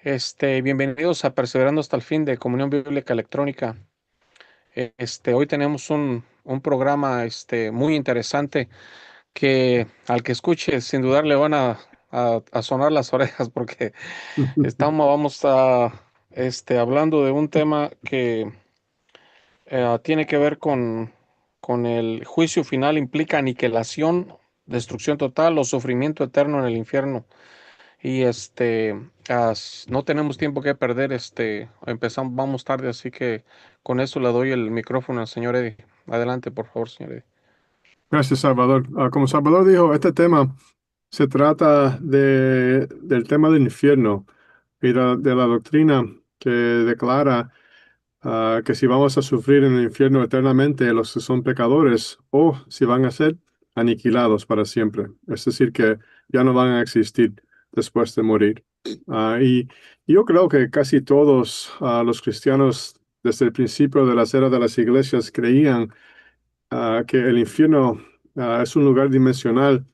Bienvenidos a Perseverando hasta el fin de Comunión Bíblica Electrónica. Hoy tenemos un programa, muy interesante que al que escuche sin dudar le van a sonar las orejas porque vamos hablando de un tema que tiene que ver con el juicio final, implica aniquilación, destrucción total o sufrimiento eterno en el infierno. Y no tenemos tiempo que perder, empezamos, vamos tarde, así que con eso le doy el micrófono al señor Eddie. Adelante, por favor, señor Eddie. Gracias, Salvador. Como Salvador dijo, este tema se trata del tema del infierno y de la doctrina que declara que si vamos a sufrir en el infierno eternamente los que son pecadores o si van a ser aniquilados para siempre. Es decir, que ya no van a existir después de morir. Y yo creo que casi todos los cristianos desde el principio de las eras de las iglesias creían que el infierno es un lugar dimensional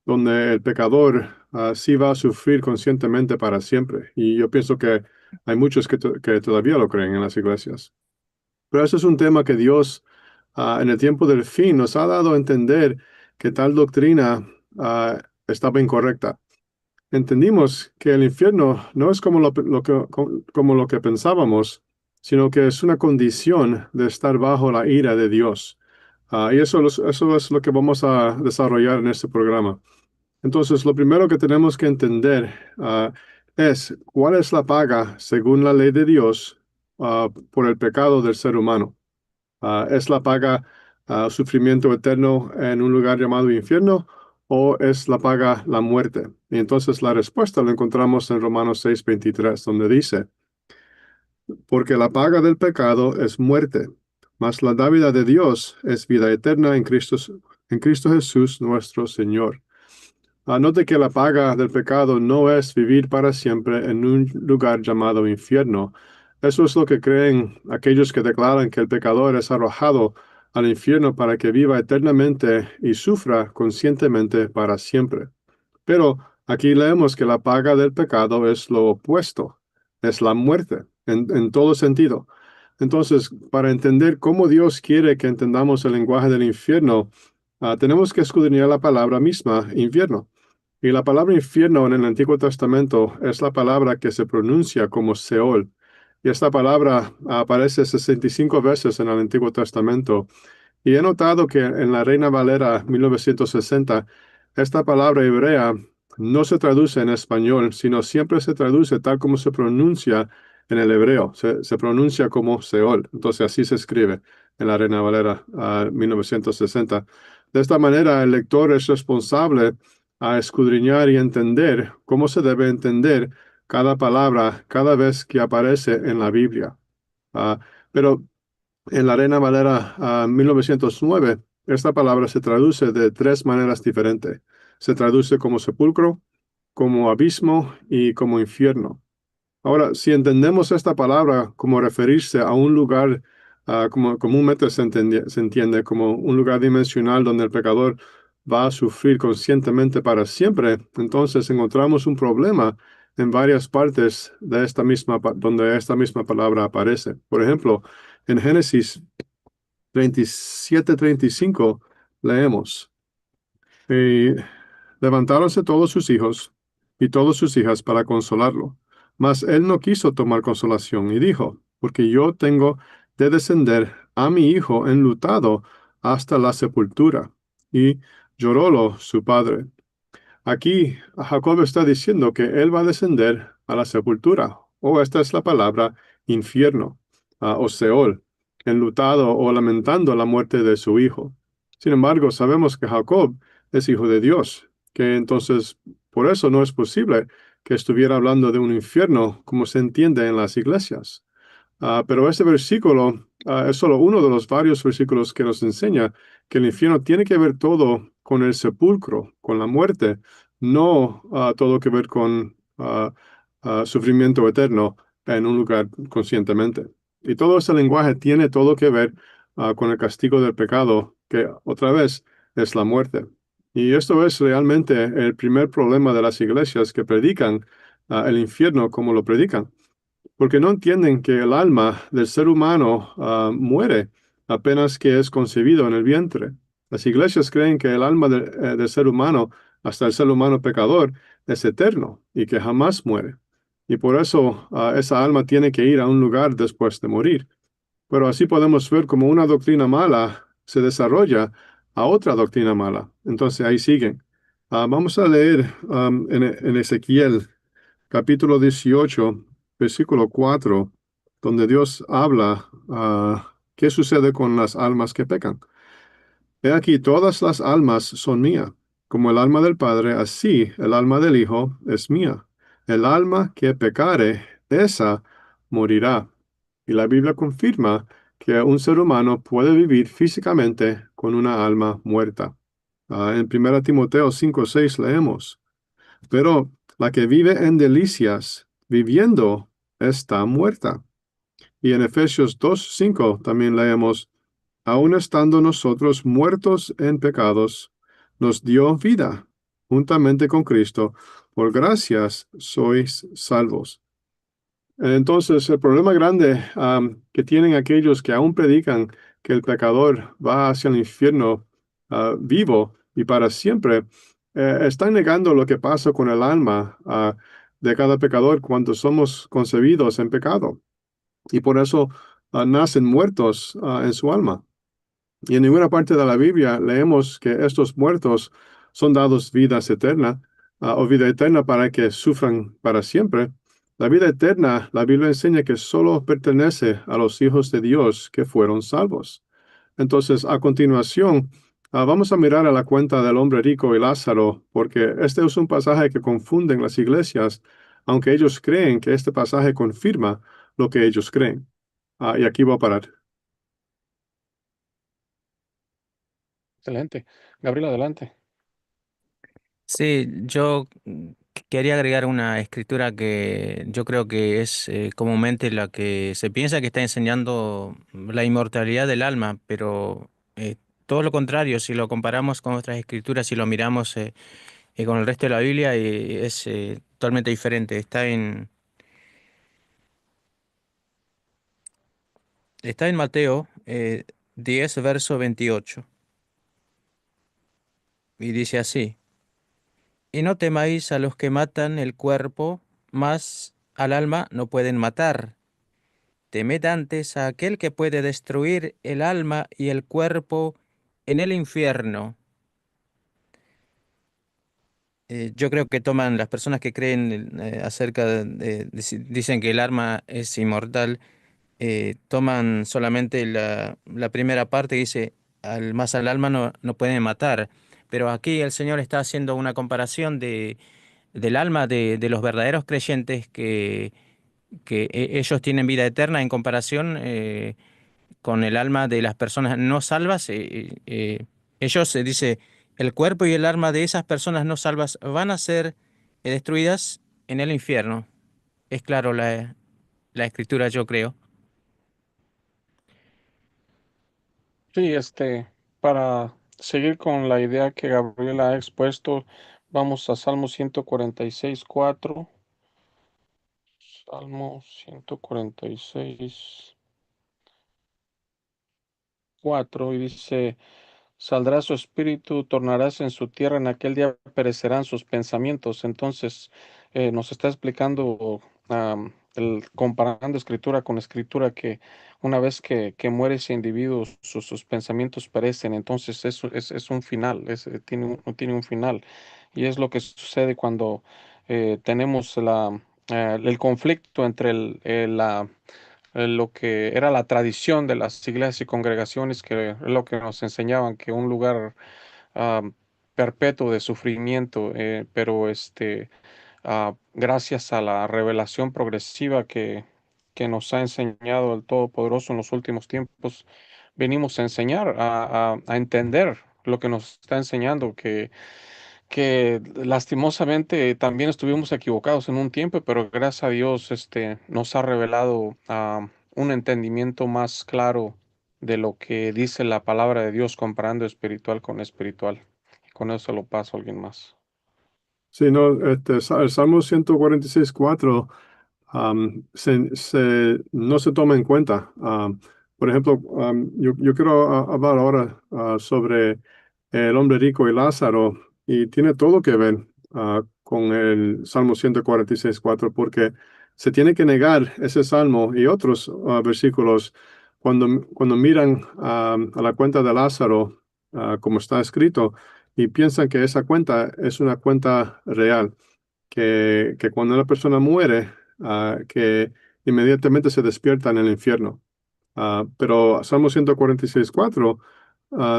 donde el pecador sí va a sufrir conscientemente para siempre. Y yo pienso que hay muchos que todavía lo creen en las iglesias. Pero eso es un tema que Dios, en el tiempo del fin, nos ha dado a entender que tal doctrina estaba incorrecta. Entendimos que el infierno no es como lo que pensábamos, sino que es una condición de estar bajo la ira de Dios. Y eso es lo que vamos a desarrollar en este programa. Entonces, lo primero que tenemos que entender es cuál es la paga según la ley de Dios por el pecado del ser humano. ¿Es la paga sufrimiento eterno en un lugar llamado infierno o es la paga la muerte? Y entonces la respuesta la encontramos en Romanos 6:23, donde dice, porque la paga del pecado es muerte, mas la dávida de Dios es vida eterna en Cristo Jesús nuestro Señor. Note que la paga del pecado no es vivir para siempre en un lugar llamado infierno. Eso es lo que creen aquellos que declaran que el pecador es arrojado al infierno para que viva eternamente y sufra conscientemente para siempre. Pero aquí leemos que la paga del pecado es lo opuesto, es la muerte, en todo sentido. Entonces, para entender cómo Dios quiere que entendamos el lenguaje del infierno, tenemos que escudriñar la palabra misma, infierno. Y la palabra infierno en el Antiguo Testamento es la palabra que se pronuncia como Seol. Y esta palabra aparece 65 veces en el Antiguo Testamento. Y he notado que en la Reina Valera 1960, esta palabra hebrea no se traduce en español, sino siempre se traduce tal como se pronuncia en el hebreo. Se pronuncia como Seol. Entonces así se escribe en la Reina Valera 1960. De esta manera, el lector es responsable a escudriñar y entender cómo se debe entender cada palabra cada vez que aparece en la Biblia. Pero en la Reina Valera 1909, esta palabra se traduce de tres maneras diferentes. Se traduce como sepulcro, como abismo y como infierno. Ahora, si entendemos esta palabra como referirse a un lugar, como comúnmente se entiende como un lugar dimensional donde el pecador va a sufrir conscientemente para siempre, entonces encontramos un problema en varias partes de donde esta misma palabra aparece. Por ejemplo, en Génesis 27:35 leemos. Y levantáronse todos sus hijos y todas sus hijas para consolarlo. Mas él no quiso tomar consolación y dijo, porque yo tengo de descender a mi hijo enlutado hasta la sepultura. Y llorólo su padre. Aquí Jacob está diciendo que él va a descender a la sepultura, o esta es la palabra infierno, o Seol, enlutado o lamentando la muerte de su hijo. Sin embargo, sabemos que Jacob es hijo de Dios, que entonces por eso no es posible que estuviera hablando de un infierno como se entiende en las iglesias. Pero este versículo es solo uno de los varios versículos que nos enseña que el infierno tiene que ver todo con el sepulcro, con la muerte, no todo que ver con sufrimiento eterno en un lugar conscientemente. Y todo ese lenguaje tiene todo que ver con el castigo del pecado, que otra vez es la muerte. Y esto es realmente el primer problema de las iglesias que predican el infierno como lo predican, porque no entienden que el alma del ser humano muere apenas que es concebido en el vientre. Las iglesias creen que el alma del ser humano, hasta el ser humano pecador, es eterno y que jamás muere. Y por eso esa alma tiene que ir a un lugar después de morir. Pero así podemos ver cómo una doctrina mala se desarrolla a otra doctrina mala. Entonces ahí siguen. Vamos a leer en Ezequiel capítulo 18, versículo 4, donde Dios habla qué sucede con las almas que pecan. He aquí, todas las almas son mías, como el alma del Padre, así el alma del Hijo es mía. El alma que pecare, esa morirá. Y la Biblia confirma que un ser humano puede vivir físicamente con una alma muerta. En 1 Timoteo 5:6 leemos, pero la que vive en delicias, viviendo, está muerta. Y en Efesios 2:5 también leemos, aun estando nosotros muertos en pecados, nos dio vida juntamente con Cristo. Por gracias sois salvos. Entonces, el problema grande que tienen aquellos que aún predican que el pecador va hacia el infierno vivo y para siempre, están negando lo que pasa con el alma de cada pecador cuando somos concebidos en pecado. Y por eso nacen muertos en su alma. Y en ninguna parte de la Biblia leemos que estos muertos son dados vidas eterna o vida eterna para que sufran para siempre. La vida eterna, la Biblia enseña que solo pertenece a los hijos de Dios que fueron salvos. Entonces, a continuación, vamos a mirar a la cuenta del hombre rico y Lázaro, porque este es un pasaje que confunden las iglesias, aunque ellos creen que este pasaje confirma lo que ellos creen. Y aquí voy a parar. Excelente. Gabriel, adelante. Sí, yo quería agregar una escritura que yo creo que es comúnmente la que se piensa que está enseñando la inmortalidad del alma, pero todo lo contrario, si lo comparamos con otras escrituras y lo miramos con el resto de la Biblia, es totalmente diferente. Está en Mateo 10, verso 28, y dice así, y no temáis a los que matan el cuerpo, mas al alma no pueden matar. Temed antes a aquel que puede destruir el alma y el cuerpo en el infierno. Yo creo que toman las personas que creen acerca dicen que el alma es inmortal, toman solamente la primera parte y dice, más al alma no pueden matar. Pero aquí el Señor está haciendo una comparación del alma de los verdaderos creyentes que ellos tienen vida eterna en comparación. Con el alma de las personas no salvas, ellos, se dice, el cuerpo y el alma de esas personas no salvas van a ser destruidas en el infierno. Es claro la escritura, yo creo. Sí, para seguir con la idea que Gabriel ha expuesto, vamos a Salmo 146:4. Salmo 146:4 y dice, saldrá su espíritu, tornarás en su tierra, en aquel día perecerán sus pensamientos. Entonces, nos está explicando, comparando escritura con escritura, que una vez que muere ese individuo, sus pensamientos perecen. Entonces, eso es un final, tiene un final. Y es lo que sucede cuando tenemos el conflicto entre lo que era la tradición de las iglesias y congregaciones, que es lo que nos enseñaban, que un lugar ah, perpetuo de sufrimiento, pero gracias a la revelación progresiva que nos ha enseñado el Todopoderoso en los últimos tiempos, venimos a enseñar, a entender lo que nos está enseñando, que lastimosamente también estuvimos equivocados en un tiempo, pero gracias a Dios nos ha revelado un entendimiento más claro de lo que dice la palabra de Dios, comparando espiritual con espiritual. Y con eso lo paso a alguien más. Sí, no, el Salmo 146:4 no se toma en cuenta. Por ejemplo, yo quiero hablar ahora sobre el hombre rico y Lázaro, y tiene todo que ver con el Salmo 146:4, porque se tiene que negar ese salmo y otros versículos cuando miran a la cuenta de Lázaro, como está escrito, y piensan que esa cuenta es una cuenta real, que cuando una persona muere, que inmediatamente se despierta en el infierno. Pero Salmo 146:4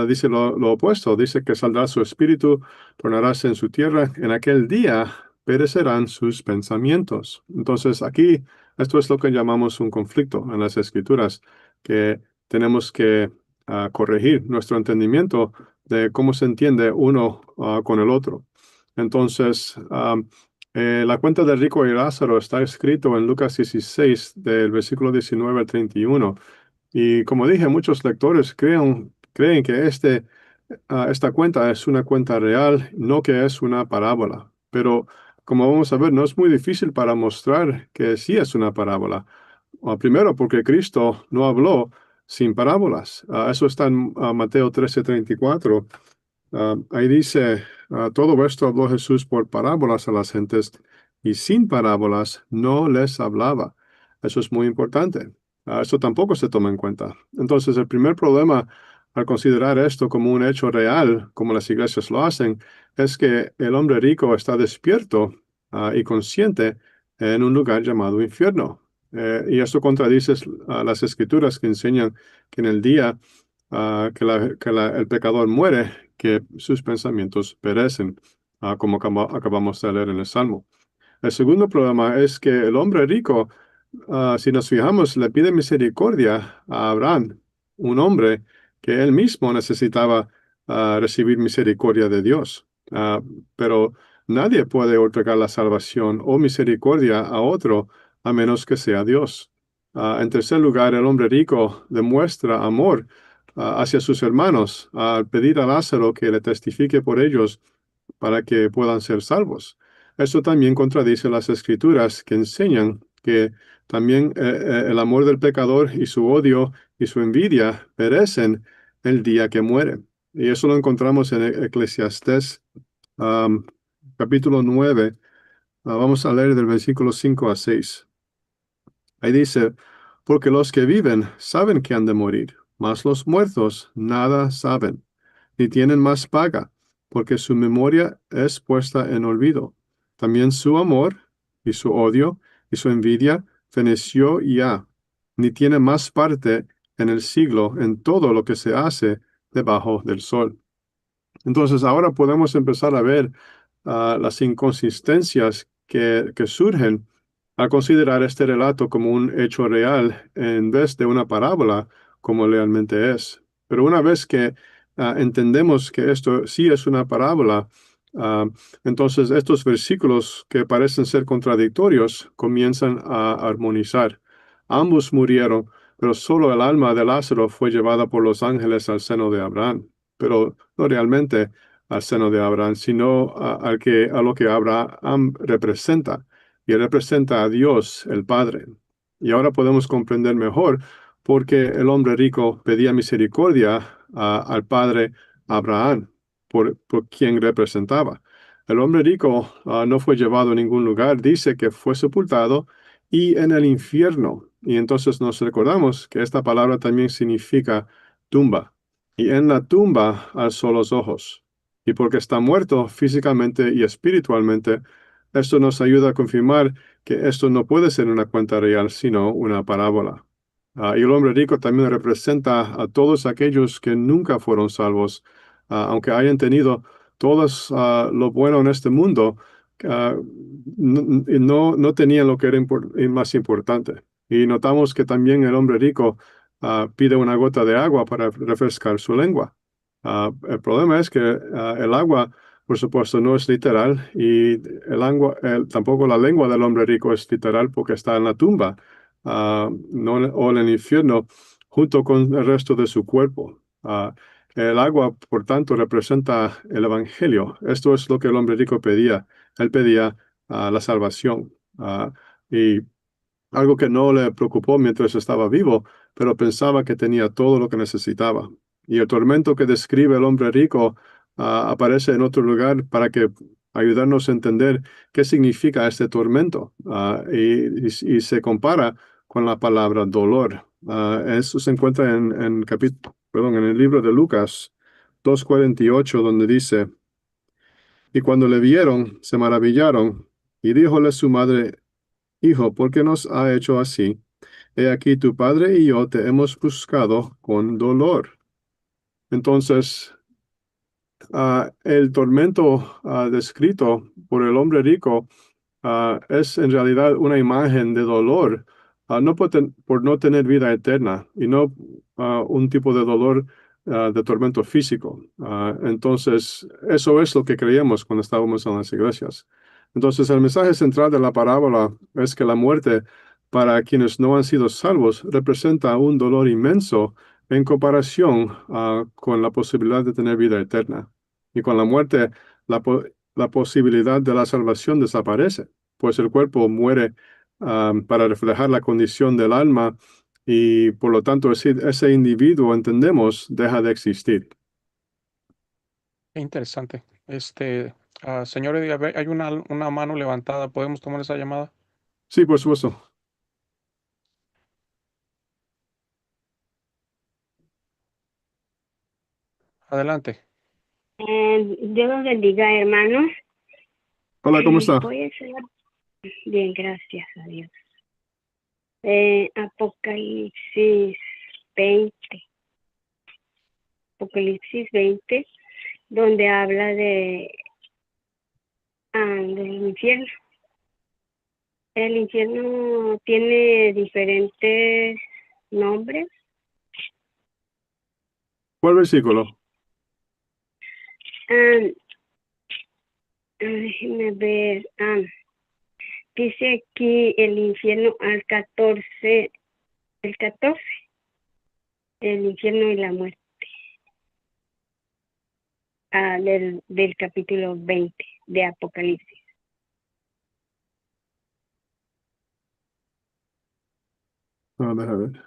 dice lo opuesto, dice que saldrá su espíritu, tornaráse en su tierra, en aquel día perecerán sus pensamientos. Entonces aquí esto es lo que llamamos un conflicto en las escrituras, que tenemos que corregir nuestro entendimiento de cómo se entiende uno con el otro. Entonces, la cuenta de rico y Lázaro está escrito en Lucas 16, del versículo 19 al 31. Y como dije, muchos lectores creen que esta cuenta es una cuenta real, no que es una parábola. Pero como vamos a ver, no es muy difícil para mostrar que sí es una parábola. Primero, porque Cristo no habló sin parábolas. Eso está en Mateo 13:34. Ahí dice, todo esto habló Jesús por parábolas a las gentes y sin parábolas no les hablaba. Eso es muy importante. Eso tampoco se toma en cuenta. Entonces, el primer problema al considerar esto como un hecho real, como las iglesias lo hacen, es que el hombre rico está despierto y consciente en un lugar llamado infierno. Y esto contradice las escrituras que enseñan que en el día el pecador muere, que sus pensamientos perecen, como acabamos de leer en el Salmo. El segundo problema es que el hombre rico, si nos fijamos, le pide misericordia a Abraham, un hombre que él mismo necesitaba recibir misericordia de Dios. Pero nadie puede otorgar la salvación o misericordia a otro a menos que sea Dios. En tercer lugar, el hombre rico demuestra amor hacia sus hermanos al pedir a Lázaro que le testifique por ellos para que puedan ser salvos. Eso también contradice las escrituras que enseñan que también el amor del pecador y su odio y su envidia perecen el día que muere. Y eso lo encontramos en Eclesiastés um, capítulo 9. Vamos a leer del versículo 5 a 6. Ahí dice, porque los que viven saben que han de morir, mas los muertos nada saben, ni tienen más paga, porque su memoria es puesta en olvido. También su amor y su odio y su envidia feneció ya, ni tiene más parte en el siglo en todo lo que se hace debajo del sol. Entonces ahora podemos empezar a ver las inconsistencias que surgen al considerar este relato como un hecho real en vez de una parábola como realmente es. Pero una vez que entendemos que esto sí es una parábola, ah, entonces estos versículos que parecen ser contradictorios comienzan a armonizar. Ambos murieron, pero solo el alma de Lázaro fue llevada por los ángeles al seno de Abraham, pero no realmente al seno de Abraham, sino a lo que Abraham representa. Y él representa a Dios, el Padre. Y ahora podemos comprender mejor por qué el hombre rico pedía misericordia al Padre Abraham, por quien representaba. El hombre rico no fue llevado a ningún lugar, dice que fue sepultado y en el infierno. Y entonces nos recordamos que esta palabra también significa tumba. Y en la tumba alzó los ojos. Y porque está muerto físicamente y espiritualmente, esto nos ayuda a confirmar que esto no puede ser una cuenta real, sino una parábola. Y el hombre rico también representa a todos aquellos que nunca fueron salvos, aunque hayan tenido todo lo bueno en este mundo, ah, no tenían lo que era más importante. Y notamos que también el hombre rico pide una gota de agua para refrescar su lengua. El problema es que el agua, por supuesto, no es literal y tampoco la lengua del hombre rico es literal porque está en la tumba no, o en el infierno junto con el resto de su cuerpo. El agua, por tanto, representa el Evangelio. Esto es lo que el hombre rico pedía, él pedía la salvación. Y algo que no le preocupó mientras estaba vivo, pero pensaba que tenía todo lo que necesitaba. Y el tormento que describe el hombre rico aparece en otro lugar para que ayudarnos a entender qué significa este tormento. Y se compara con la palabra dolor. Eso se encuentra perdón, en el libro de Lucas 2:48, donde dice, y cuando le vieron, se maravillaron, y díjole su madre, Hijo, ¿por qué nos ha hecho así? He aquí tu padre y yo te hemos buscado con dolor. Entonces, el tormento descrito por el hombre rico es en realidad una imagen de dolor, no por no tener vida eterna y no un tipo de dolor de tormento físico. Entonces, eso es lo que creíamos cuando estábamos en las iglesias. Entonces, el mensaje central de la parábola es que la muerte para quienes no han sido salvos representa un dolor inmenso en comparación con la posibilidad de tener vida eterna. Y con la muerte, la posibilidad de la salvación desaparece, pues el cuerpo muere para reflejar la condición del alma y por lo tanto ese individuo, entendemos, deja de existir. Qué interesante. Señor Eddie, a ver, hay una mano levantada. ¿Podemos tomar esa llamada? Sí, por supuesto. Adelante. Dios los bendiga, hermanos. Hola, ¿cómo está? Voy a hacer bien, gracias a Dios. Apocalipsis 20. Apocalipsis 20, donde habla del infierno. El infierno tiene diferentes nombres. ¿Cuál versículo? Déjenme ver. Dice aquí el infierno al 14, el 14, el infierno y la muerte. Del capítulo 20 de Apocalipsis. Déjame ver.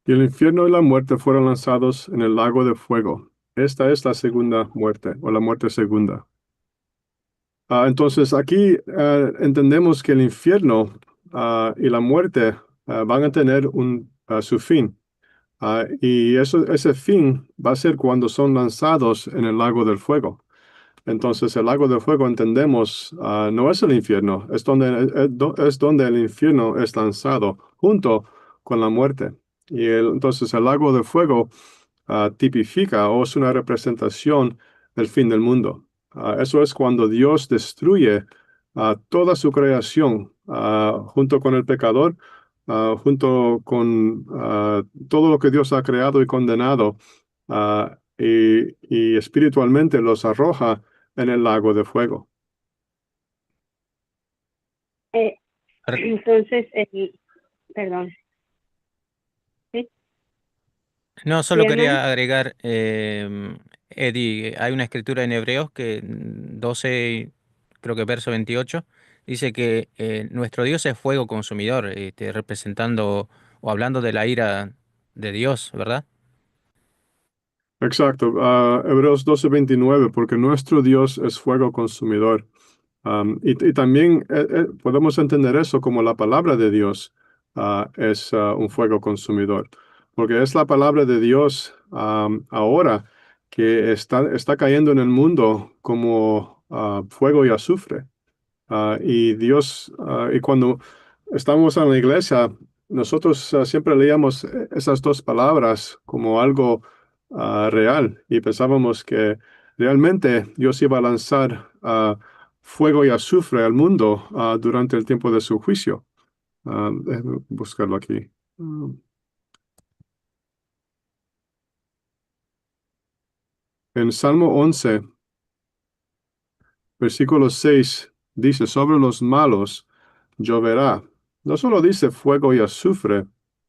Y el infierno y la muerte fueron lanzados en el lago de fuego. Esta es la segunda muerte, o la muerte segunda. Entonces aquí entendemos que el infierno y la muerte van a tener su fin. Y ese fin va a ser cuando son lanzados en el lago del fuego. Entonces el lago del fuego, entendemos, no es el infierno, es donde el infierno es lanzado junto con la muerte. Entonces el lago de fuego tipifica o es una representación del fin del mundo. Eso es cuando Dios destruye toda su creación junto con el pecador, junto con todo lo que Dios ha creado y condenado, y espiritualmente los arroja en el lago de fuego. Entonces, perdón. ¿Sí? No, ¿Sí, solo hermano? quería agregar, Eddie, hay una escritura en Hebreos que 12, creo que verso 28, dice que nuestro Dios es fuego consumidor, representando o hablando de la ira de Dios, ¿verdad? Exacto. Hebreos 12:29, porque nuestro Dios es fuego consumidor. Y también podemos entender eso como la palabra de Dios es un fuego consumidor, porque es la palabra de Dios ahora que está cayendo en el mundo como fuego y azufre. Y cuando estamos en la iglesia, nosotros siempre leíamos esas dos palabras como algo real y pensábamos que realmente Dios iba a lanzar fuego y azufre al mundo durante el tiempo de su juicio. Déjame buscarlo aquí. En Salmo 11, versículo 6, dice, sobre los malos lloverá. No solo dice fuego y azufre,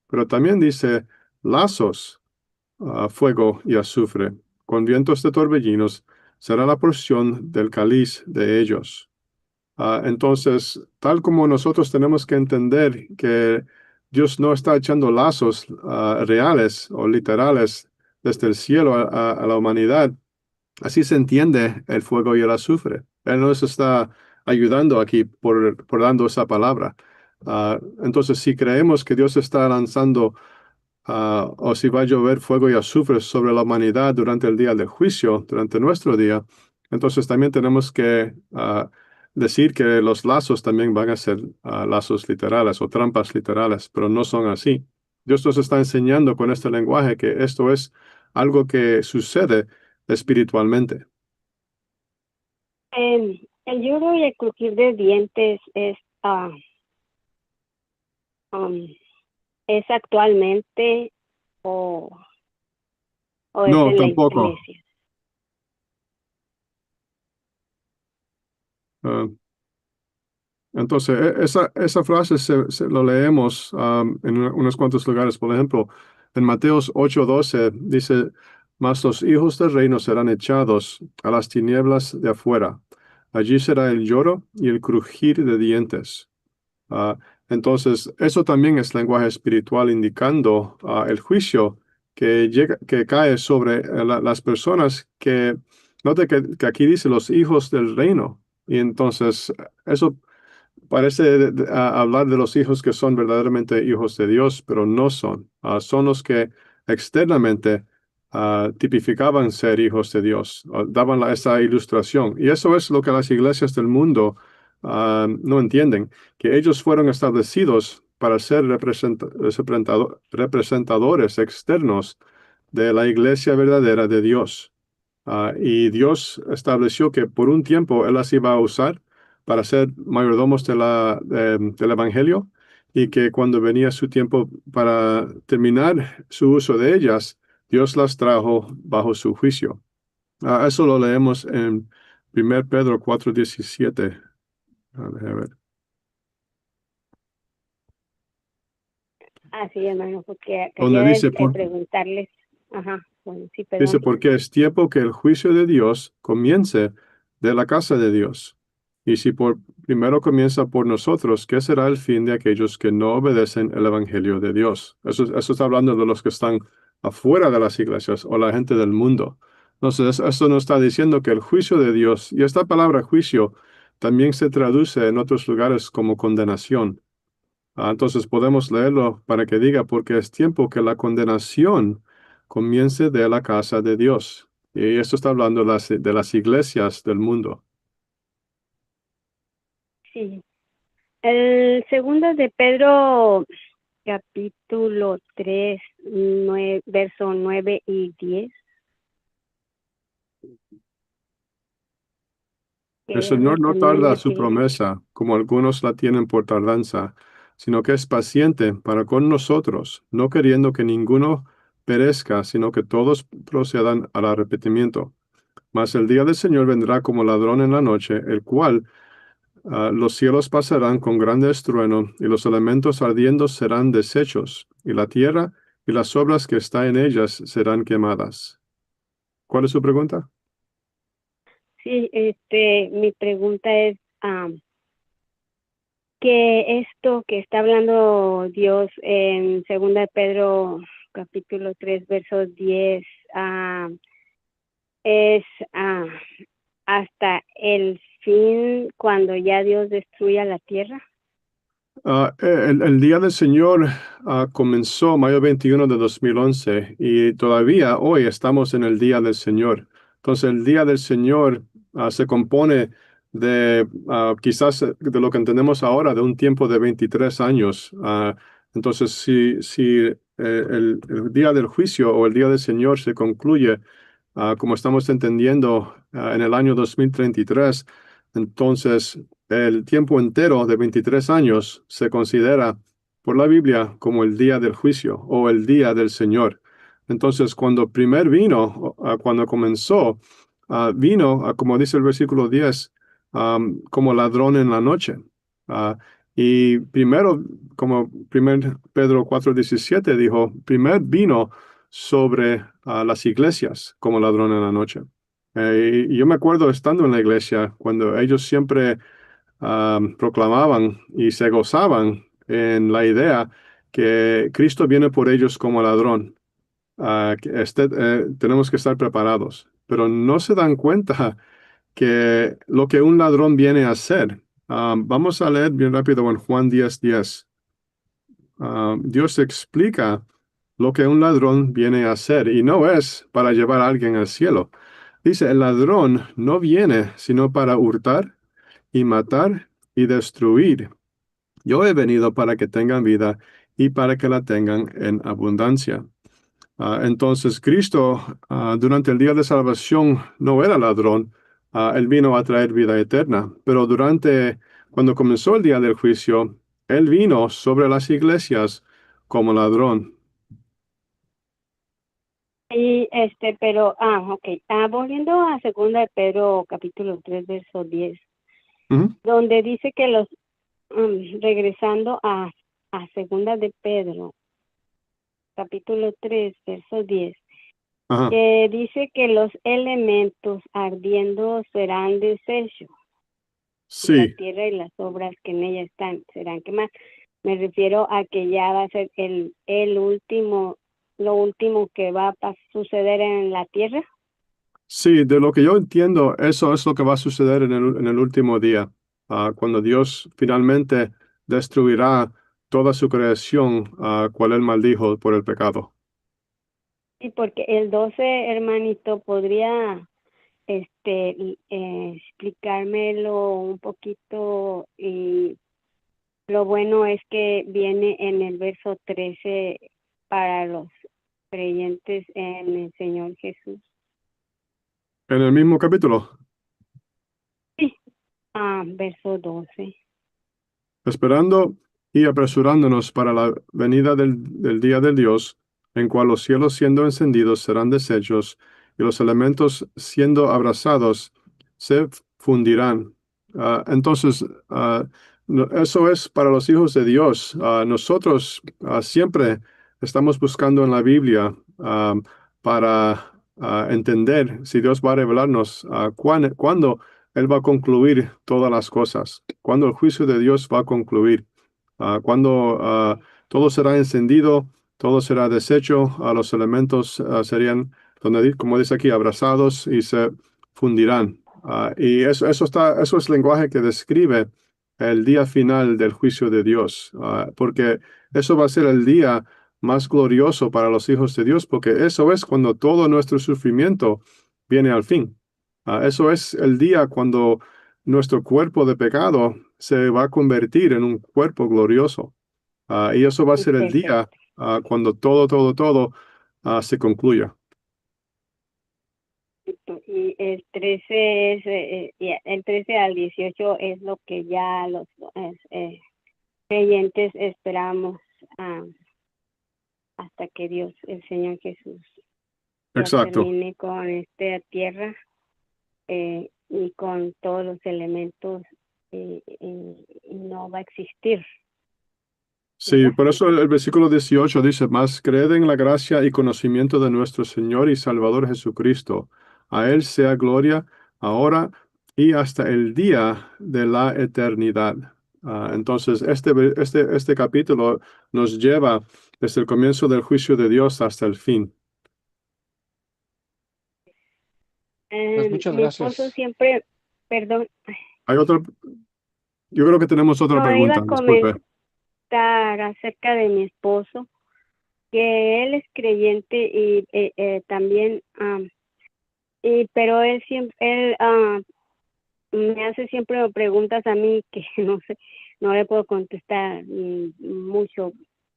pero también dice lazos, fuego y azufre. con vientos de torbellinos, será la porción del cáliz de ellos. Entonces, tal como nosotros tenemos que entender que Dios no está echando lazos reales o literales desde el cielo a la humanidad, así se entiende el fuego y el azufre. Él nos está ayudando aquí por dando esa palabra. Entonces, si creemos que Dios está lanzando o si va a llover fuego y azufre sobre la humanidad durante el día del juicio, durante nuestro día, entonces también tenemos que decir que los lazos también van a ser lazos literales o trampas literales, pero no son así. Dios nos está enseñando con este lenguaje que esto es algo que sucede espiritualmente. El lloro y el crujir de dientes ¿es actualmente o es No, en la tampoco. iglesia? Ah, entonces, esa frase lo leemos en unos cuantos lugares. Por ejemplo, en Mateos 8:12 dice, mas los hijos del reino serán echados a las tinieblas de afuera. Allí será el lloro y el crujir de dientes. Ah, entonces, eso también es lenguaje espiritual indicando el juicio que cae sobre las personas note que aquí dice los hijos del reino. Y entonces, eso parece hablar de los hijos que son verdaderamente hijos de Dios, pero no son. Son los que externamente tipificaban ser hijos de Dios, daban esa ilustración. Y eso es lo que las iglesias del mundo no entienden, que ellos fueron establecidos para ser representadores externos de la iglesia verdadera de Dios. Y Dios estableció que por un tiempo Él las iba a usar para ser mayordomos del Evangelio y que cuando venía su tiempo para terminar su uso de ellas, Dios las trajo bajo su juicio. Eso lo leemos en 1 Pedro 4:17. Déjame ver. Sí, hermano, porque Donde quería dice, preguntarles. Ajá, bueno, sí, dice, perdón. porque es tiempo que el juicio de Dios comience de la casa de Dios. Y si primero comienza por nosotros, ¿qué será el fin de aquellos que no obedecen el Evangelio de Dios? Eso está hablando de los que están afuera de las iglesias o la gente del mundo. Entonces, esto nos está diciendo que el juicio de Dios, y esta palabra juicio también se traduce en otros lugares como condenación. Entonces podemos leerlo para que diga, porque es tiempo que la condenación comience de la casa de Dios. Y esto está hablando de las iglesias del mundo. Sí. El segundo de Pedro, capítulo 3, verso 9 y 10. El Que Señor no tarda recomienda su que promesa, como algunos la tienen por tardanza, sino que es paciente para con nosotros, no queriendo que ninguno perezca, sino que todos procedan al arrepentimiento. Mas el día del Señor vendrá como ladrón en la noche, el cual los cielos pasarán con grande estruendo, y los elementos ardiendo serán deshechos, y la tierra y las obras que está en ellas serán quemadas. ¿Cuál es su pregunta? sí, mi pregunta es que esto que está hablando Dios en segunda de Pedro, capítulo 3, verso 10, es hasta el fin cuando ya Dios destruya la tierra. El Día del Señor comenzó mayo 21 de 2011 y todavía hoy estamos en el Día del Señor. Entonces el Día del Señor se compone de quizás de lo que entendemos ahora, de un tiempo de 23 años. Entonces si el Día del Juicio o el Día del Señor se concluye como estamos entendiendo en el año 2033, entonces el tiempo entero de 23 años se considera por la Biblia como el día del juicio o el día del Señor. Entonces, cuando primer vino, cuando comenzó, vino, como dice el versículo 10, como ladrón en la noche. Y primero, como 1 Pedro 4:17 dijo, primer vino sobre las iglesias como ladrón en la noche. Y yo me acuerdo estando en la iglesia cuando ellos siempre proclamaban y se gozaban en la idea que Cristo viene por ellos como ladrón. Tenemos que estar preparados, pero no se dan cuenta que lo que un ladrón viene a hacer. Vamos a leer bien rápido en Juan 10:10. Dios explica lo que un ladrón viene a hacer y no es para llevar a alguien al cielo. Dice, el ladrón no viene sino para hurtar y matar y destruir. Yo he venido para que tengan vida y para que la tengan en abundancia. Entonces Cristo, durante el día de salvación, no era ladrón. Él vino a traer vida eterna. Pero cuando comenzó el día del juicio, Él vino sobre las iglesias como ladrón. Y pero, ok. Volviendo a segunda de Pedro, capítulo 3 verso 10, Ujú. donde dice que regresando a segunda de Pedro, capítulo 3 verso 10, Ajá. que dice que los elementos ardiendo serán deshechos, y la Sí, tierra y las obras que en ella están serán quemadas. Me refiero a que ya va a ser el último, lo último que va a suceder en la tierra. sí, de lo que yo entiendo, eso es lo que va a suceder en el último día, cuando Dios finalmente destruirá toda su creación, cual Él maldijo por el pecado. Sí, porque el 12, hermanito, podría explicármelo un poquito. Y lo bueno es que viene en el verso 13 para los creyentes en el Señor Jesús. En el mismo capítulo, Sí, verso 12. esperando y apresurándonos para la venida del día del Dios, en cual los cielos siendo encendidos serán deshechos, y los elementos siendo abrasados se fundirán. Entonces, eso es para los hijos de Dios. Nosotros siempre estamos buscando en la Biblia para entender si Dios va a revelarnos cuándo Él va a concluir todas las cosas, cuándo el juicio de Dios va a concluir, cuándo todo será encendido, todo será deshecho, los elementos serían, como dice aquí, abrazados y se fundirán. Y eso es lenguaje que describe el día final del juicio de Dios, porque eso va a ser el día más glorioso para los hijos de Dios, porque eso es cuando todo nuestro sufrimiento viene al fin. Eso es el día cuando nuestro cuerpo de pecado se va a convertir en un cuerpo glorioso. Y eso va a ser el día Perfecto. cuando todo se concluya. Y el 13 es, y el 13 al 18 es lo que ya los creyentes esperamos hasta que Dios, el Señor Jesús, ya Exacto. termine con esta tierra y con todos los elementos, y no va a existir, Sí, ¿verdad? por eso el versículo 18 dice, más creed en la gracia y conocimiento de nuestro Señor y Salvador Jesucristo. A Él sea gloria ahora y hasta el día de la eternidad. Entonces, este capítulo nos lleva desde el comienzo del juicio de Dios hasta el fin. Pues muchas Mi esposo gracias. siempre, perdón, Hay otra, yo creo que tenemos otra no iba a pregunta, disculpe. comentar acerca de mi esposo, que él es creyente y también, pero él siempre, me hace siempre preguntas a mí que no sé, no le puedo contestar mucho,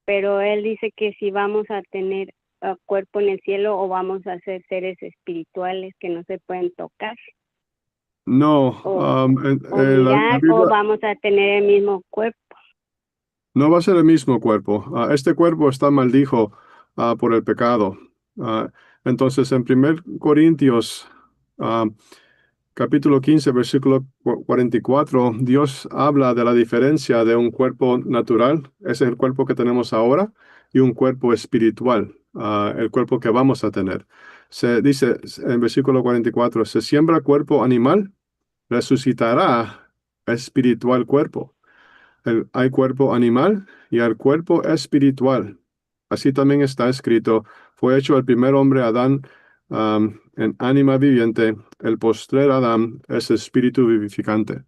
pero él dice que si vamos a tener cuerpo en el cielo o vamos a ser seres espirituales que no se pueden tocar No, o la mirar, o Biblia vamos a tener el mismo cuerpo. no va a ser el mismo cuerpo. Este cuerpo está maldijo por el pecado. Ah, entonces, en 1 Corintios ah, capítulo 15, versículo 44, Dios habla de la diferencia de un cuerpo natural, ese es el cuerpo que tenemos ahora, y un cuerpo espiritual, el cuerpo que vamos a tener. Se dice en versículo 44, se siembra cuerpo animal, resucitará espiritual cuerpo. Hay cuerpo animal y hay cuerpo espiritual. Así también está escrito, fue hecho el primer hombre Adán en ánima viviente, el postrer Adán es espíritu vivificante.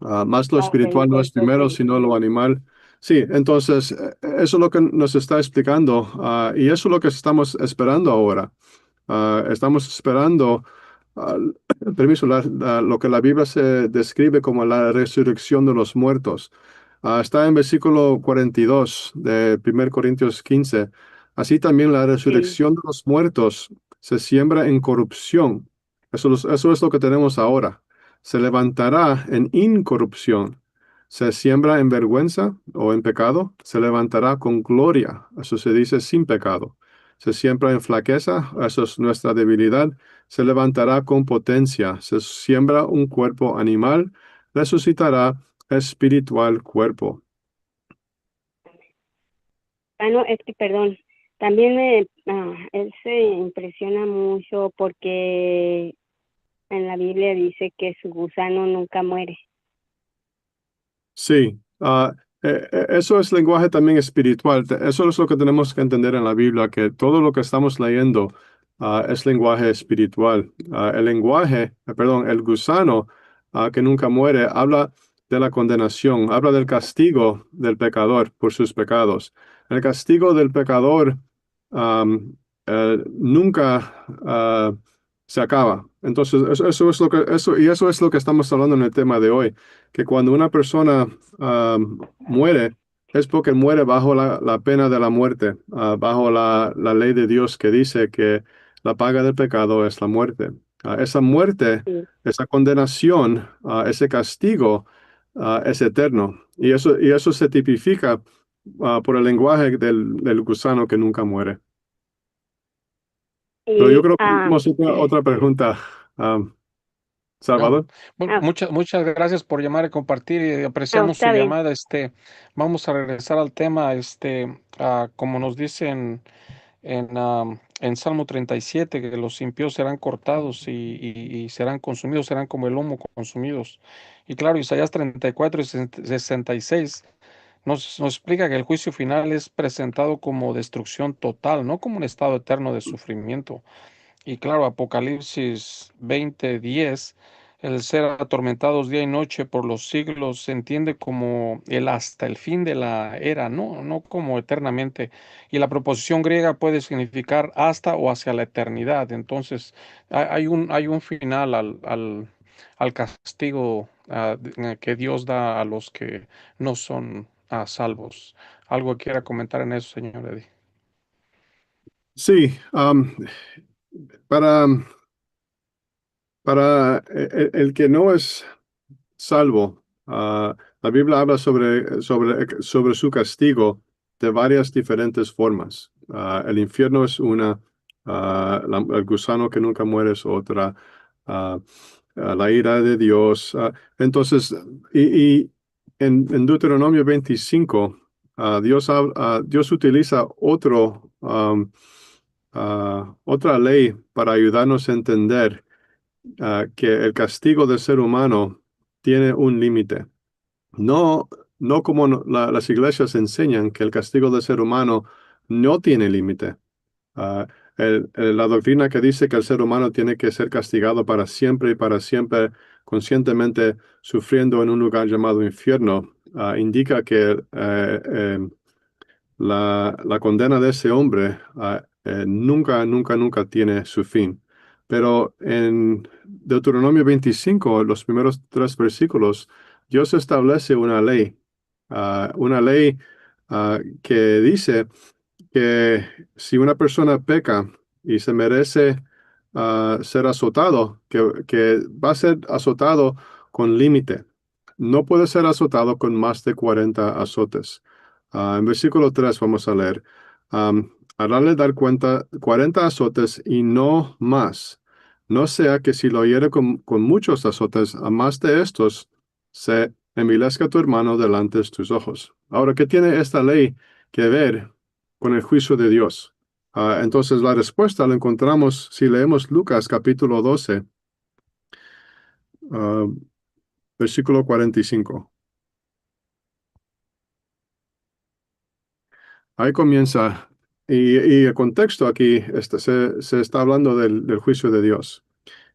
Más lo Ok, espiritual no es primero, entonces, sino lo animal. Sí, entonces eso es lo que nos está explicando y eso es lo que estamos esperando ahora. Estamos esperando, ah, permiso, lo que la Biblia se describe como la resurrección de los muertos. Está en versículo 42 de 1 Corintios 15. Así también la sí. resurrección de los muertos se siembra en corrupción. Eso es lo que tenemos ahora. Se levantará en incorrupción. Se siembra en vergüenza o en pecado, se levantará con gloria. Eso se dice sin pecado. Se siembra en flaqueza, eso es nuestra debilidad. Se levantará con potencia. Se siembra un cuerpo animal, resucitará espiritual cuerpo. No, es que, perdón, también él se impresiona mucho porque en la Biblia dice que su gusano nunca muere. Sí, eso es lenguaje también espiritual. Eso es lo que tenemos que entender en la Biblia, que todo lo que estamos leyendo es lenguaje espiritual. El lenguaje, perdón, el gusano que nunca muere, habla de la condenación, habla del castigo del pecador por sus pecados. El castigo del pecador nunca se acaba. Entonces, eso es lo que, eso es lo que estamos hablando en el tema de hoy, que cuando una persona muere, es porque muere bajo la pena de la muerte, bajo la ley de Dios que dice que la paga del pecado es la muerte. Esa muerte, Sí. esa condenación, ese castigo es eterno. Y eso se tipifica por el lenguaje del gusano que nunca muere. Pero yo Y, creo que tenemos otra pregunta, ¿no? Salvador. Bueno, muchas gracias por llamar y compartir y apreciamos su está bien. llamada. Vamos a regresar al tema, como nos dicen en Salmo 37, que los impíos serán cortados y serán consumidos, serán como el humo consumidos. Y claro, Isaías 34 y 66 nos explica que el juicio final es presentado como destrucción total, no como un estado eterno de sufrimiento. Y claro, Apocalipsis 20:10, el ser atormentados día y noche por los siglos se entiende como el hasta el fin de la era, no como eternamente. Y la proposición griega puede significar hasta o hacia la eternidad. Entonces, hay un final al castigo que Dios da a los que no son salvos. ¿Algo que quiera comentar en eso, señor Eddie? Sí, para, para el que no es salvo, la Biblia habla sobre su castigo de varias diferentes formas. El infierno es una, el gusano que nunca muere es otra, ah, la ira de Dios. Entonces, y en Deuteronomio 25, Dios utiliza otra ley para ayudarnos a entender que el castigo del ser humano tiene un límite. No, no como las iglesias enseñan que el castigo del ser humano no tiene límite. Ah, la doctrina que dice que el ser humano tiene que ser castigado para siempre, conscientemente sufriendo en un lugar llamado infierno, indica que la condena de ese hombre nunca tiene su fin. Pero en Deuteronomio 25, los primeros 3 versículos, Dios establece una ley que dice que si una persona peca y se merece ser azotado, que va a ser azotado con límite. No puede ser azotado con más de 40 azotes. En versículo 3 vamos a leer, harále dar cuenta 40 azotes y no más. No sea que si lo hiere con muchos azotes, a más de estos, se envilezca tu hermano delante de tus ojos. Ahora, ¿qué tiene esta ley que ver con el juicio de Dios. Entonces la respuesta la encontramos si leemos Lucas capítulo 12, ah, versículo 45. Ahí comienza, y el contexto aquí se está hablando del juicio de Dios.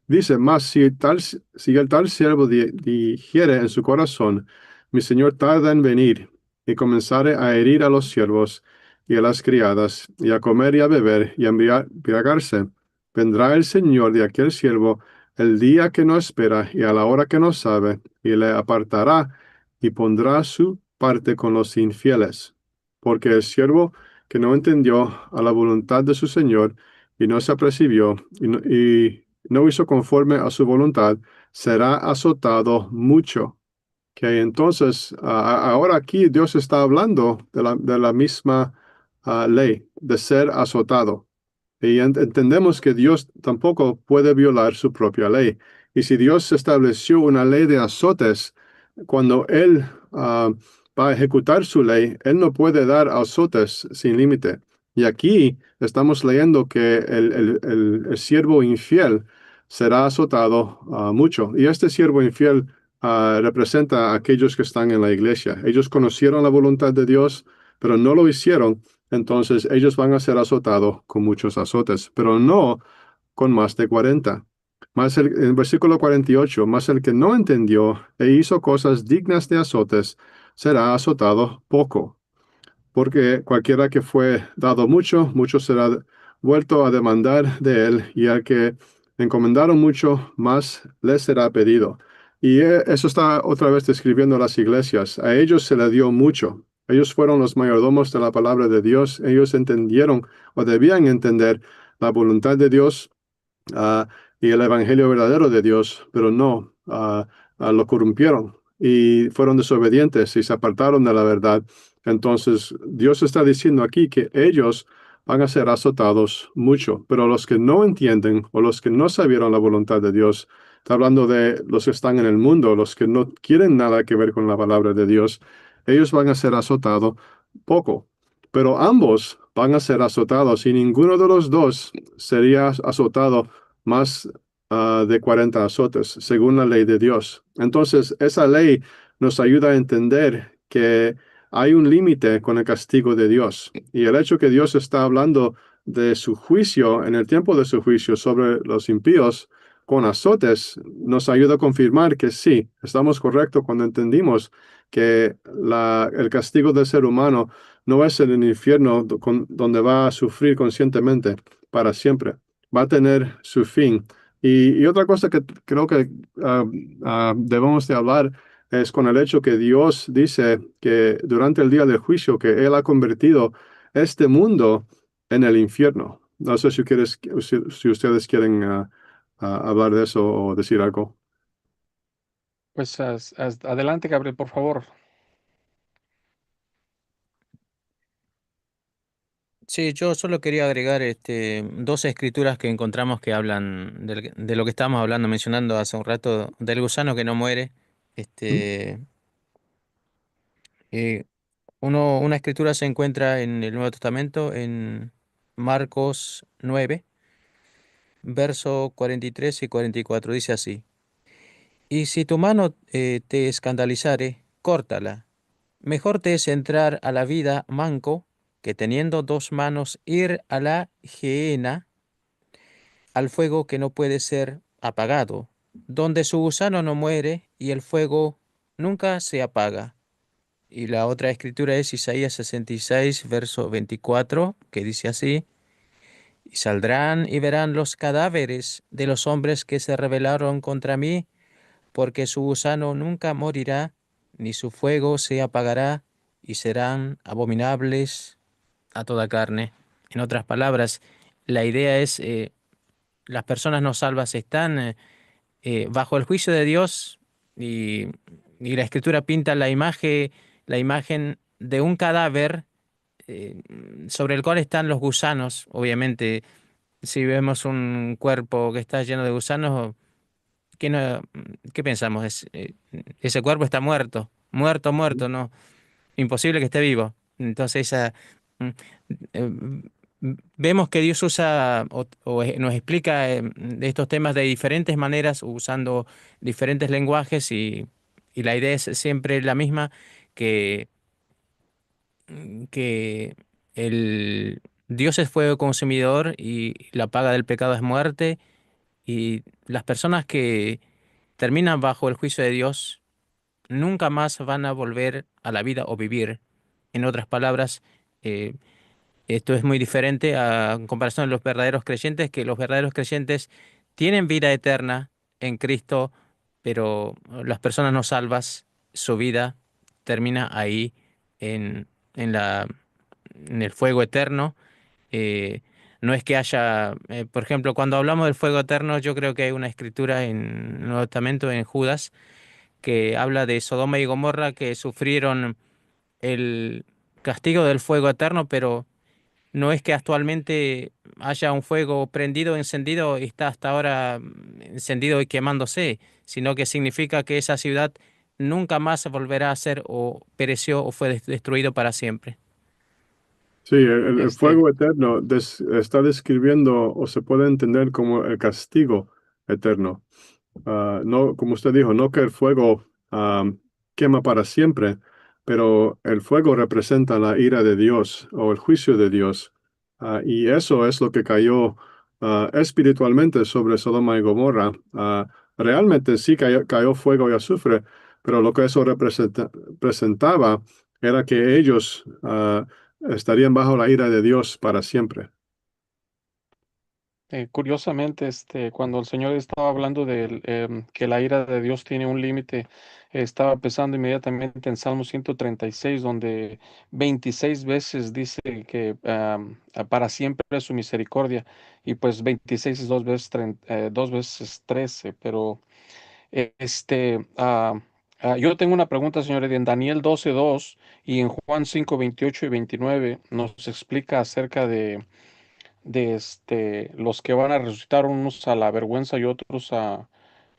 Dice, mas si el tal siervo dijere en su corazón, mi señor tarda en venir, y comenzare a herir a los siervos y a las criadas, y a comer y a beber, y a embriagarse, vendrá el señor de aquel siervo el día que no espera y a la hora que no sabe, y le apartará y pondrá su parte con los infieles. Porque el siervo que no entendió a la voluntad de su señor, y no se apercibió, y no hizo conforme a su voluntad, será azotado mucho. Que entonces, ahora aquí Dios está hablando de la misma ley, de ser azotado. Y entendemos que Dios tampoco puede violar su propia ley. Y si Dios estableció una ley de azotes, cuando Él va a ejecutar su ley, Él no puede dar azotes sin límite. Y aquí estamos leyendo que el siervo infiel será azotado mucho. Y este siervo infiel representa a aquellos que están en la iglesia. Ellos conocieron la voluntad de Dios, pero no lo hicieron. Entonces ellos van a ser azotados con muchos azotes, pero no con más de 40. En el versículo 48, más el que no entendió e hizo cosas dignas de azotes, será azotado poco. Porque cualquiera que fue dado mucho, mucho será vuelto a demandar de él, y al que encomendaron mucho, más le será pedido. Y eso está otra vez describiendo las iglesias. A ellos se le dio mucho. Ellos fueron los mayordomos de la palabra de Dios. Ellos entendieron o debían entender la voluntad de Dios, ah, y el evangelio verdadero de Dios, pero no, lo corrompieron y fueron desobedientes y se apartaron de la verdad. Entonces, Dios está diciendo aquí que ellos van a ser azotados mucho, pero los que no entienden o los que no sabieron la voluntad de Dios, está hablando de los que están en el mundo, los que no quieren nada que ver con la palabra de Dios, ellos van a ser azotados poco. Pero ambos van a ser azotados y ninguno de los dos sería azotado más de 40 azotes, según la ley de Dios. Entonces, esa ley nos ayuda a entender que hay un límite con el castigo de Dios. Y el hecho que Dios está hablando de su juicio, en el tiempo de su juicio sobre los impíos, con azotes, nos ayuda a confirmar que sí, estamos correctos cuando entendimos que el castigo del ser humano no es en el infierno donde va a sufrir conscientemente para siempre. Va a tener su fin. Y otra cosa que creo que debemos de hablar es con el hecho que Dios dice que durante el día del juicio que Él ha convertido este mundo en el infierno. No sé si ustedes quieren hablar de eso o decir algo. Pues adelante, Gabriel, por favor. Sí, yo solo quería agregar dos escrituras que encontramos que hablan de lo que estábamos hablando, mencionando hace un rato, del gusano que no muere. ¿Mm? Este, eh, una escritura se encuentra en el Nuevo Testamento, en Marcos 9, verso 43 y 44. Dice así: Y si tu mano te escandalizare, córtala. Mejor te es entrar a la vida manco que teniendo dos manos ir a la gehenna, al fuego que no puede ser apagado, donde su gusano no muere y el fuego nunca se apaga. Y la otra escritura es Isaías 66, verso 24, que dice así: Y saldrán y verán los cadáveres de los hombres que se rebelaron contra mí, porque su gusano nunca morirá, ni su fuego se apagará, y serán abominables a toda carne. En otras palabras, la idea es, las personas no salvas están bajo el juicio de Dios, y, y la escritura pinta la imagen de un cadáver eh, sobre el cual están los gusanos. Obviamente, si vemos un cuerpo que está lleno de gusanos, ¿qué, no- qué pensamos? Ese cuerpo está muerto, muerto, muerto, no, imposible que esté vivo. Entonces Mm. Eh, Vemos que Dios usa nos explica de estos temas de diferentes maneras, usando diferentes lenguajes y la idea es siempre la misma, que, que el Dios es fuego consumidor y la paga del pecado es muerte, y las personas que terminan bajo el juicio de Dios nunca más van a volver a la vida o vivir. En otras palabras, eh, esto es muy diferente en comparación de los verdaderos creyentes, que los verdaderos creyentes tienen vida eterna en Cristo, pero las personas no salvas, su vida termina ahí en, en la, en el fuego eterno. Eh, no es que haya, por ejemplo, cuando hablamos del fuego eterno, yo creo que hay una escritura en el Nuevo Testamento, en Judas, que habla de Sodoma y Gomorra, que sufrieron el castigo del fuego eterno, pero no es que actualmente haya un fuego prendido, encendido, y está hasta ahora encendido y quemándose, sino que significa que esa ciudad nunca más volverá a ser o pereció o fue destruido para siempre. Sí, el Este, fuego eterno está describiendo o se puede entender como el castigo eterno. No, como usted dijo, no que el fuego quema para siempre, pero el fuego representa la ira de Dios o el juicio de Dios. Y eso es lo que cayó espiritualmente sobre Sodoma y Gomorra. Realmente sí cayó fuego y azufre, pero lo que eso representaba era que ellos estarían bajo la ira de Dios para siempre. Curiosamente, cuando el Señor estaba hablando de que la ira de Dios tiene un límite, estaba pensando inmediatamente en Salmo 136, donde 26 veces dice que para siempre es su misericordia, y pues 26 es 2 veces 13, pero yo tengo una pregunta, señores, en Daniel 12:2 y en Juan 5:28 y 29 nos explica acerca de los que van a resucitar, unos a la vergüenza y otros a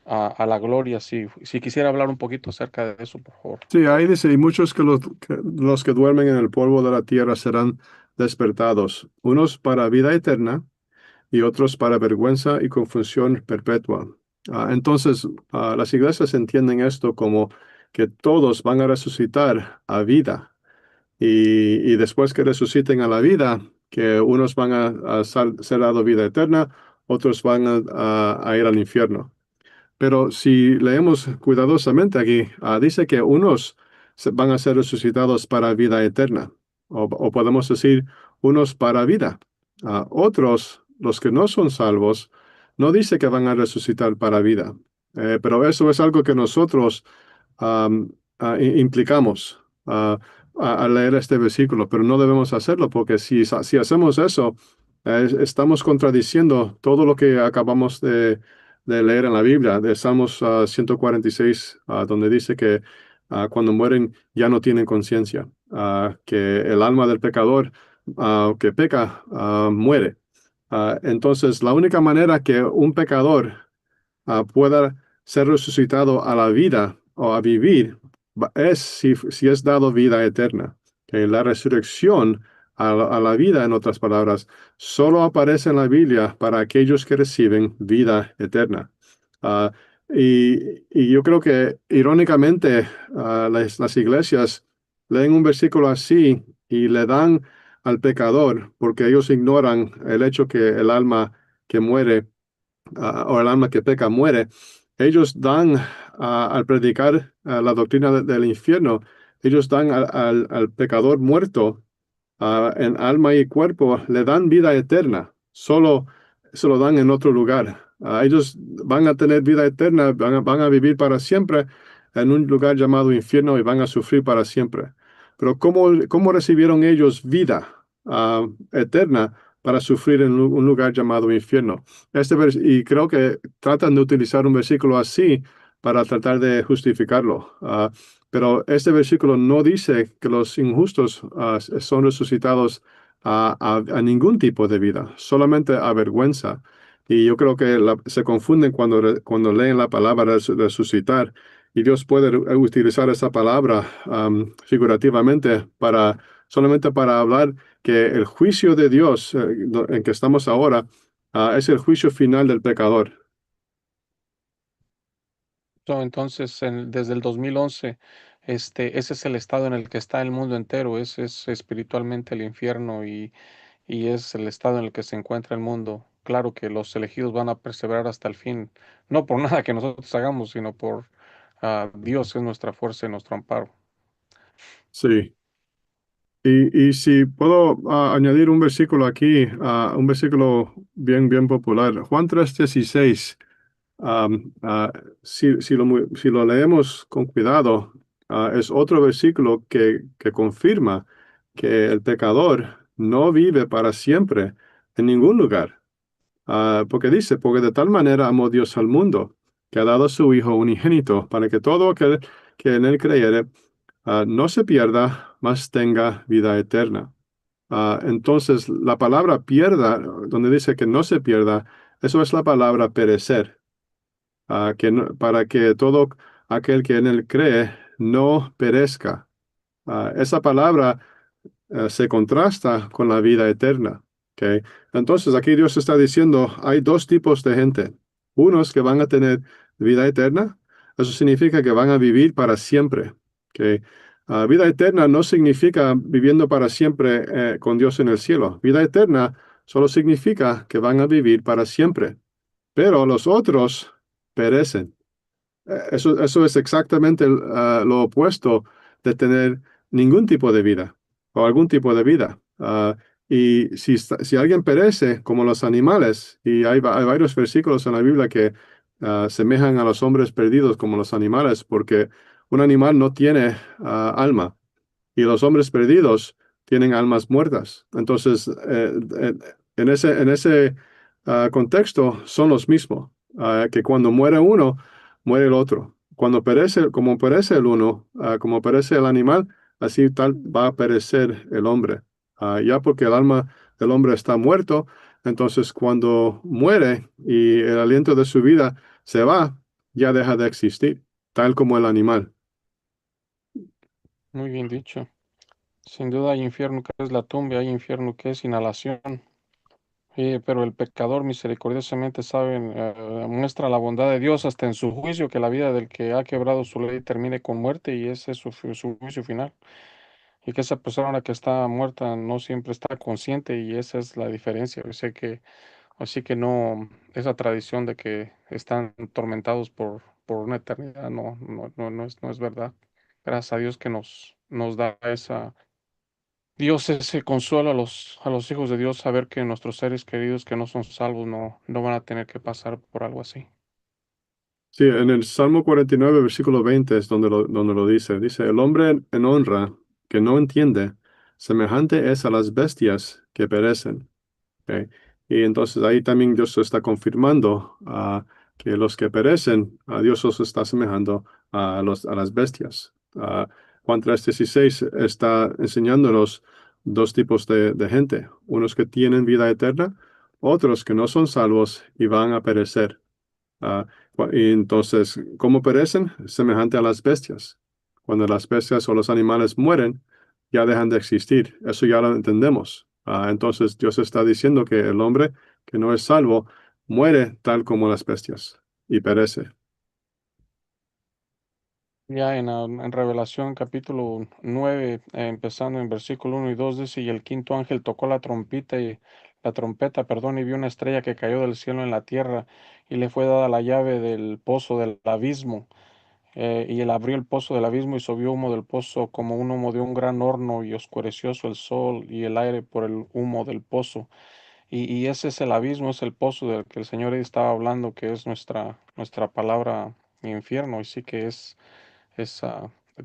la gloria. Si quisiera hablar un poquito acerca de eso, por favor. Sí, ahí dice, y muchos los que duermen en el polvo de la tierra serán despertados, unos para vida eterna y otros para vergüenza y confusión perpetua. Entonces, las iglesias entienden esto como que todos van a resucitar a vida y después que resuciten a la vida, que unos van a ser dado vida eterna, otros van a ir al infierno. Pero si leemos cuidadosamente aquí, dice que unos van a ser resucitados para vida eterna, o podemos decir unos para vida. Otros, los que no son salvos, no dice que van a resucitar para vida. Pero eso es algo que nosotros am, implicamos al leer este versículo, pero no debemos hacerlo porque si hacemos eso, estamos contradiciendo todo lo que acabamos de leer en la Biblia, de Salmos 146, donde dice que cuando mueren ya no tienen conciencia, que el alma del pecador que peca muere. Entonces, la única manera que un pecador pueda ser resucitado a la vida o a vivir es si es dado vida eterna. Que la resurrección a la vida, en otras palabras, solo aparece en la Biblia para aquellos que reciben vida eterna. Ah, y yo creo que irónicamente las iglesias leen un versículo así y le dan al pecador porque ellos ignoran el hecho que el alma que muere o el alma que peca muere. Ellos dan al predicar la doctrina del infierno, ellos dan al pecador muerto en alma y cuerpo, le dan vida eterna, solo se lo dan en otro lugar. Ellos van a tener vida eterna, van a vivir para siempre en un lugar llamado infierno y van a sufrir para siempre. Pero ¿cómo recibieron ellos vida eterna para sufrir en un lugar llamado infierno? Y creo que tratan de utilizar un versículo así para tratar de justificarlo. Pero este versículo no dice que los injustos son resucitados a ningún tipo de vida, solamente a vergüenza. Y yo creo que se confunden cuando leen la palabra resucitar. Y Dios puede utilizar esa palabra figurativamente para solamente para hablar que el juicio de Dios en que estamos ahora es el juicio final del pecador. Entonces, desde el 2011, ese es el estado en el que está el mundo entero, es espiritualmente el infierno y es el estado en el que se encuentra el mundo. Claro que los elegidos van a perseverar hasta el fin, no por nada que nosotros hagamos, sino por Dios es nuestra fuerza y nuestro amparo. Sí. Y si puedo añadir un versículo aquí, un versículo bien popular, Juan 3:16. Si lo leemos con cuidado, es otro versículo que confirma que el pecador no vive para siempre en ningún lugar. Porque dice, porque de tal manera amó Dios al mundo, que ha dado a su Hijo unigénito, para que todo aquel que en él creyere no se pierda, mas tenga vida eterna. Entonces, la palabra pierda, donde dice que no se pierda, eso es la palabra perecer, para que todo aquel que en él cree no perezca. Esa palabra se contrasta con la vida eterna. ¿Ok? Entonces, aquí Dios está diciendo, hay dos tipos de gente. Unos que van a tener vida eterna, eso significa que van a vivir para siempre. ¿Ok? Vida eterna no significa viviendo para siempre con Dios en el cielo. Vida eterna solo significa que van a vivir para siempre. Pero los otros perecen. Eso es exactamente lo opuesto de tener ningún tipo de vida o algún tipo de vida. Y si alguien perece como los animales, y hay varios versículos en la Biblia que semejan a los hombres perdidos como los animales, porque un animal no tiene alma y los hombres perdidos tienen almas muertas. Entonces, en ese contexto son los mismos, que cuando muere uno, muere el otro. Cuando perece, como perece el uno, como perece el animal, así tal va a perecer el hombre. Ya porque el alma del hombre está muerto, entonces cuando muere y el aliento de su vida se va, ya deja de existir, tal como el animal. Muy bien dicho. Sin duda hay infierno que es la tumba, hay infierno que es inhalación. Pero el pecador misericordiosamente sabe, muestra la bondad de Dios hasta en su juicio, que la vida del que ha quebrado su ley termine con muerte y ese es su juicio final. Y que esa persona que está muerta no siempre está consciente y esa es la diferencia. Así que no, esa tradición de que están atormentados por una eternidad no es verdad. Gracias a Dios que nos da Dios ese consuelo a los hijos de Dios, saber que nuestros seres queridos que no son salvos no van a tener que pasar por algo así. Sí, en el Salmo 49, versículo 20 es donde lo dice. Dice, el hombre en honra que no entiende, semejante es a las bestias que perecen. ¿Ok? Y entonces ahí también Dios está confirmando que los que perecen, a Dios los está semejando a las bestias. Juan 3:16 está enseñándonos dos tipos de gente, unos que tienen vida eterna, otros que no son salvos y van a perecer. Y entonces, ¿cómo perecen? Semejante a las bestias. Cuando las bestias o los animales mueren, ya dejan de existir. Eso ya lo entendemos. Entonces, Dios está diciendo que el hombre que no es salvo muere tal como las bestias y perece. Ya en Revelación capítulo 9 empezando en versículo 1 y 2 dice, y el quinto ángel tocó la trompeta, perdón, y vio una estrella que cayó del cielo en la tierra, y le fue dada la llave del pozo del abismo. Y él abrió el pozo del abismo y subió humo del pozo como un humo de un gran horno y oscurecióse el sol y el aire por el humo del pozo. Y ese es el abismo, es el pozo del que el Señor estaba hablando, que es nuestra palabra infierno. Y sí que es,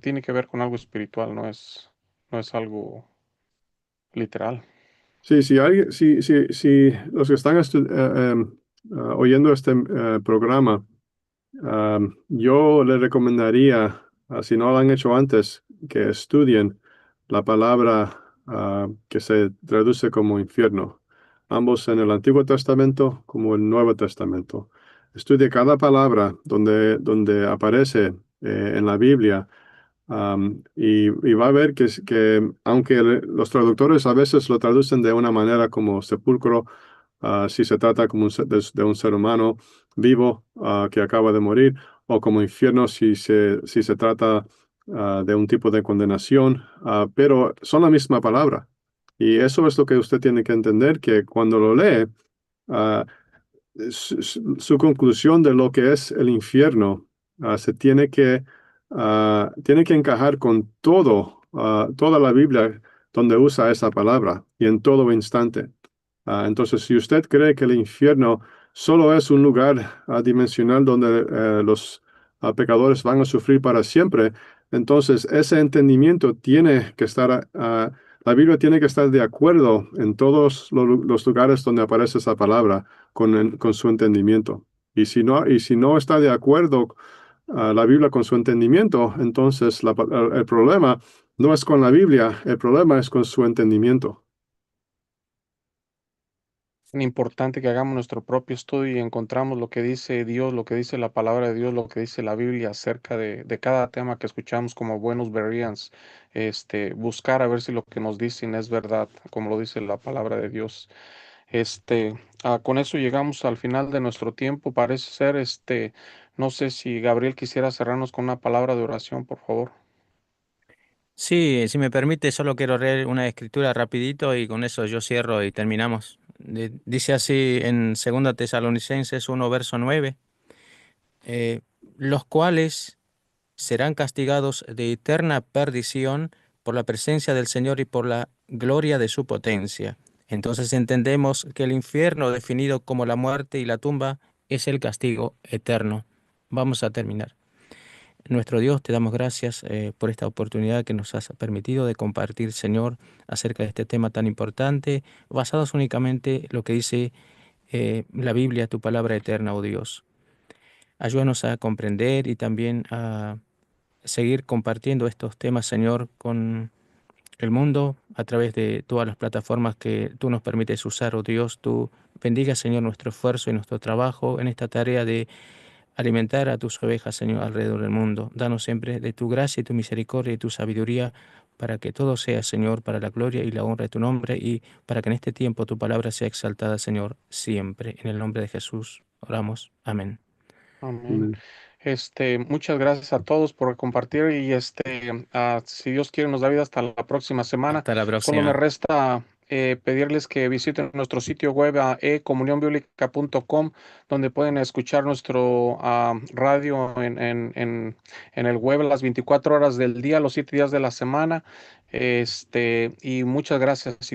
tiene que ver con algo espiritual, no es algo literal. Sí, si los que están oyendo este programa, yo le recomendaría, si no lo han hecho antes, que estudien la palabra que se traduce como infierno, ambos en el Antiguo Testamento como el Nuevo Testamento. Estudie cada palabra donde aparece en la Biblia Y va a ver que aunque los traductores a veces lo traducen de una manera como sepulcro, si se trata como de un ser humano vivo que acaba de morir, o como infierno si se trata de un tipo de condenación, pero son la misma palabra. Y eso es lo que usted tiene que entender, que cuando lo lee, ah, su conclusión de lo que es el infierno se tiene que encajar con toda la Biblia donde usa esa palabra y en todo instante. Entonces, si usted cree que el infierno solo es un lugar dimensional donde los pecadores van a sufrir para siempre, entonces ese entendimiento tiene que estar, la Biblia tiene que estar de acuerdo en todos los lugares donde aparece esa palabra con su entendimiento. Y si no está de acuerdo la Biblia con su entendimiento, entonces el problema no es con la Biblia, el problema es con su entendimiento. Importante que hagamos nuestro propio estudio y encontramos lo que dice Dios, lo que dice la palabra de Dios, lo que dice la Biblia acerca de cada tema que escuchamos como buenos bereans, buscar a ver si lo que nos dicen es verdad, como lo dice la palabra de Dios. Con eso llegamos al final de nuestro tiempo, parece ser, no sé si Gabriel quisiera cerrarnos con una palabra de oración, por favor. Sí, si me permite, solo quiero leer una escritura rapidito y con eso yo cierro y terminamos. Dice así en 2 Tesalonicenses 1, verso 9, eh, los cuales serán castigados de eterna perdición por la presencia del Señor y por la gloria de su potencia. Entonces entendemos que el infierno, definido como la muerte y la tumba, es el castigo eterno. Vamos a terminar. Nuestro Dios, te damos gracias por esta oportunidad que nos has permitido de compartir, Señor, acerca de este tema tan importante, basados únicamente en lo que dice la Biblia, tu palabra eterna, oh Dios. Ayúdanos a comprender y también a seguir compartiendo estos temas, Señor, con el mundo a través de todas las plataformas que tú nos permites usar, oh Dios. Tú bendiga, Señor, nuestro esfuerzo y nuestro trabajo en esta tarea de alimentar a tus ovejas, Señor, alrededor del mundo. Danos siempre de tu gracia y tu misericordia y tu sabiduría para que todo sea, Señor, para la gloria y la honra de tu nombre y para que en este tiempo tu palabra sea exaltada, Señor, siempre. En el nombre de Jesús oramos. Amén. Amén. Amén. Muchas gracias a todos por compartir y si Dios quiere nos da vida hasta la próxima semana. Hasta la Solo me próxima. resta pedirles que visiten nuestro sitio web a ecomunionbiblica.com, donde pueden escuchar nuestro radio en el web las 24 horas del día, los 7 días de la semana. Y muchas gracias.